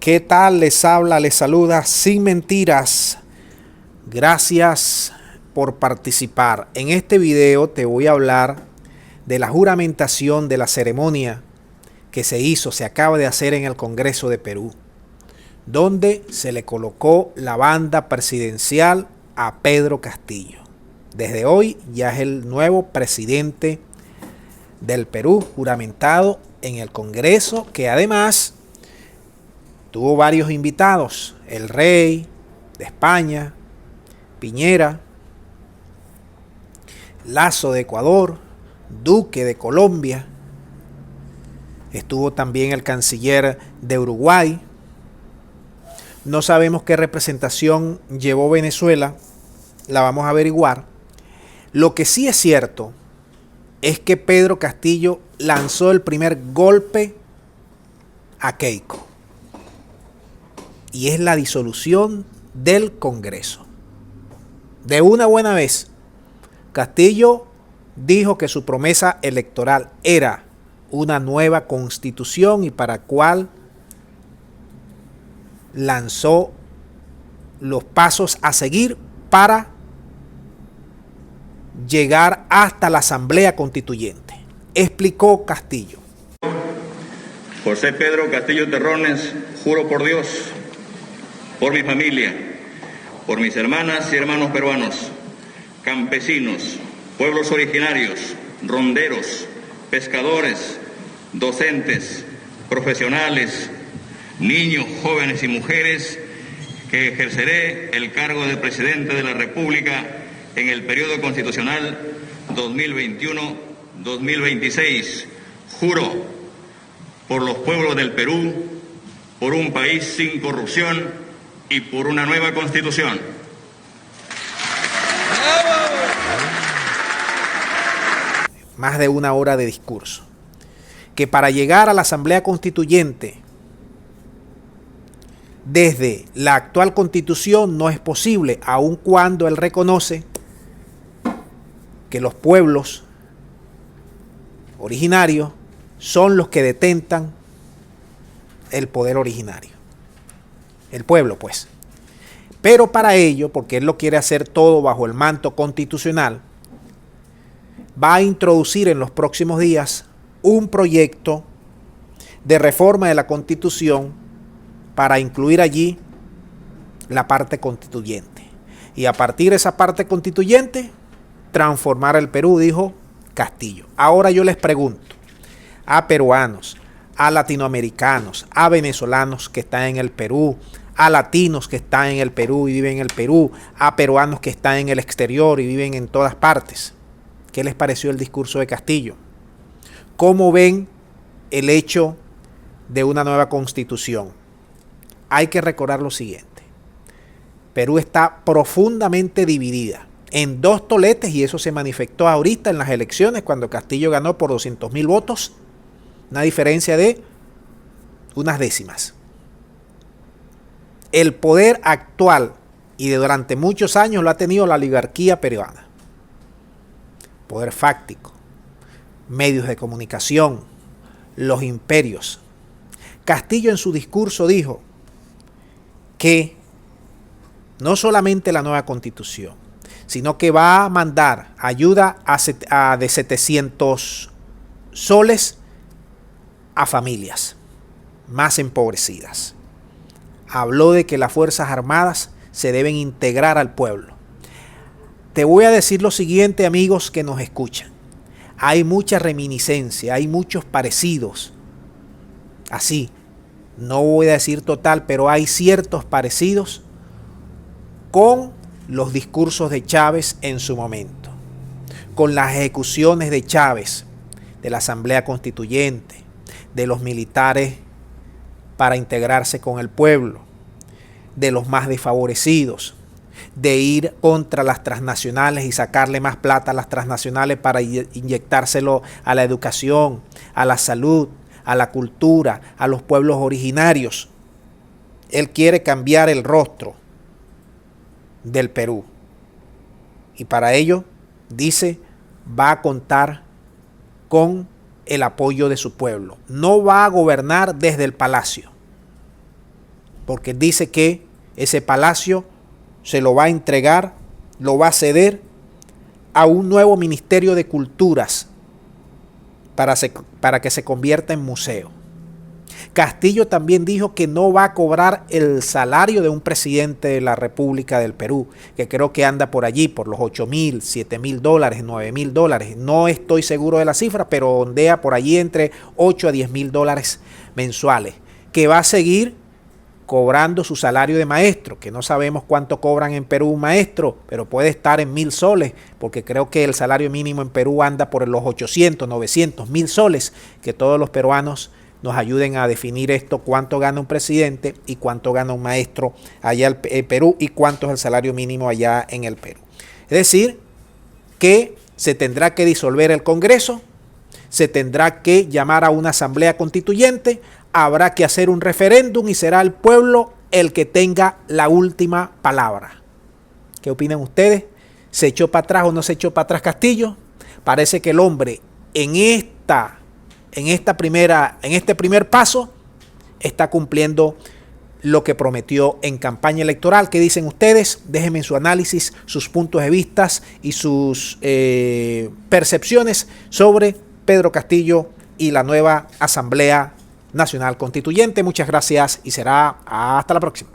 ¿Qué tal? Les habla, les saluda Sin Mentiras. Gracias por participar. En este video te voy a hablar de la juramentación de la ceremonia que se acaba de hacer en el Congreso de Perú, donde se le colocó la banda presidencial a Pedro Castillo. Desde hoy ya es el nuevo presidente del Perú, juramentado en el Congreso, que además tuvo varios invitados: el rey de España, Piñera, Lasso de Ecuador, Duque de Colombia, estuvo también el canciller de Uruguay. No sabemos qué representación llevó Venezuela, la vamos a averiguar. Lo que sí es cierto es que Pedro Castillo lanzó el primer golpe a Keiko, y es la disolución del Congreso. De una buena vez, Castillo dijo que su promesa electoral era una nueva constitución, y para cual lanzó los pasos a seguir para llegar hasta la Asamblea Constituyente. Explicó Castillo. José Pedro Castillo Terrones, juro por Dios, por mi familia, por mis hermanas y hermanos peruanos, campesinos, pueblos originarios, ronderos, pescadores, docentes, profesionales, niños, jóvenes y mujeres, que ejerceré el cargo de presidente de la República en el periodo constitucional 2021-2026. Juro por los pueblos del Perú, por un país sin corrupción y por una nueva constitución. Más de una hora de discurso. Que para llegar a la Asamblea Constituyente desde la actual Constitución no es posible, aun cuando él reconoce que los pueblos originarios son los que detentan el poder originario. El pueblo, pues. Pero para ello, porque él lo quiere hacer todo bajo el manto constitucional, va a introducir en los próximos días un proyecto de reforma de la Constitución para incluir allí la parte constituyente. Y a partir de esa parte constituyente, transformar el Perú, dijo Castillo. Ahora yo les pregunto a peruanos, a latinoamericanos, a venezolanos que están en el Perú, a latinos que están en el Perú y viven en el Perú, a peruanos que están en el exterior y viven en todas partes, ¿qué les pareció el discurso de Castillo? ¿Cómo ven el hecho de una nueva constitución? Hay que recordar lo siguiente: Perú está profundamente dividida en dos toletes, y eso se manifestó ahorita en las elecciones cuando Castillo ganó por 200.000 votos, una diferencia de unas décimas. El poder actual y de durante muchos años lo ha tenido la oligarquía peruana. Poder fáctico, medios de comunicación, los imperios. Castillo en su discurso dijo que no solamente la nueva constitución, sino que va a mandar ayuda de 700 soles a familias más empobrecidas. Habló de que las Fuerzas Armadas se deben integrar al pueblo. Te voy a decir lo siguiente, amigos que nos escuchan. Hay mucha reminiscencia, hay muchos parecidos. Así, no voy a decir total, pero hay ciertos parecidos con los discursos de Chávez en su momento, con las ejecuciones de Chávez, de la Asamblea Constituyente, de los militares para integrarse con el pueblo, de los más desfavorecidos, de ir contra las transnacionales y sacarle más plata a las transnacionales para inyectárselo a la educación, a la salud, a la cultura, a los pueblos originarios. Él quiere cambiar el rostro del Perú, y para ello, dice, va a contar con el apoyo de su pueblo. No va a gobernar desde el palacio, porque dice que ese palacio se lo va a entregar, lo va a ceder a un nuevo Ministerio de Culturas para que se convierta en museo. Castillo también dijo que no va a cobrar el salario de un presidente de la República del Perú, que creo que anda por allí, por los 8.000, 7.000 dólares, 9.000 dólares. No estoy seguro de la cifra, pero ondea por allí entre 8 a 10.000 dólares mensuales, que va a seguir cobrando su salario de maestro, que no sabemos cuánto cobran en Perú un maestro, pero puede estar en 1.000 soles, porque creo que el salario mínimo en Perú anda por los 800, 900, 1.000 soles, que todos los peruanos nos ayuden a definir esto, cuánto gana un presidente y cuánto gana un maestro allá en Perú y cuánto es el salario mínimo allá en el Perú. Es decir, que se tendrá que disolver el Congreso, se tendrá que llamar a una asamblea constituyente, habrá que hacer un referéndum y será el pueblo el que tenga la última palabra. ¿Qué opinan ustedes? ¿Se echó para atrás o no se echó para atrás Castillo? Parece que el hombre en este primer paso está cumpliendo lo que prometió en campaña electoral. ¿Qué dicen ustedes? Déjenme en su análisis sus puntos de vista y sus percepciones sobre Pedro Castillo y la nueva Asamblea Nacional Constituyente. Muchas gracias y será hasta la próxima.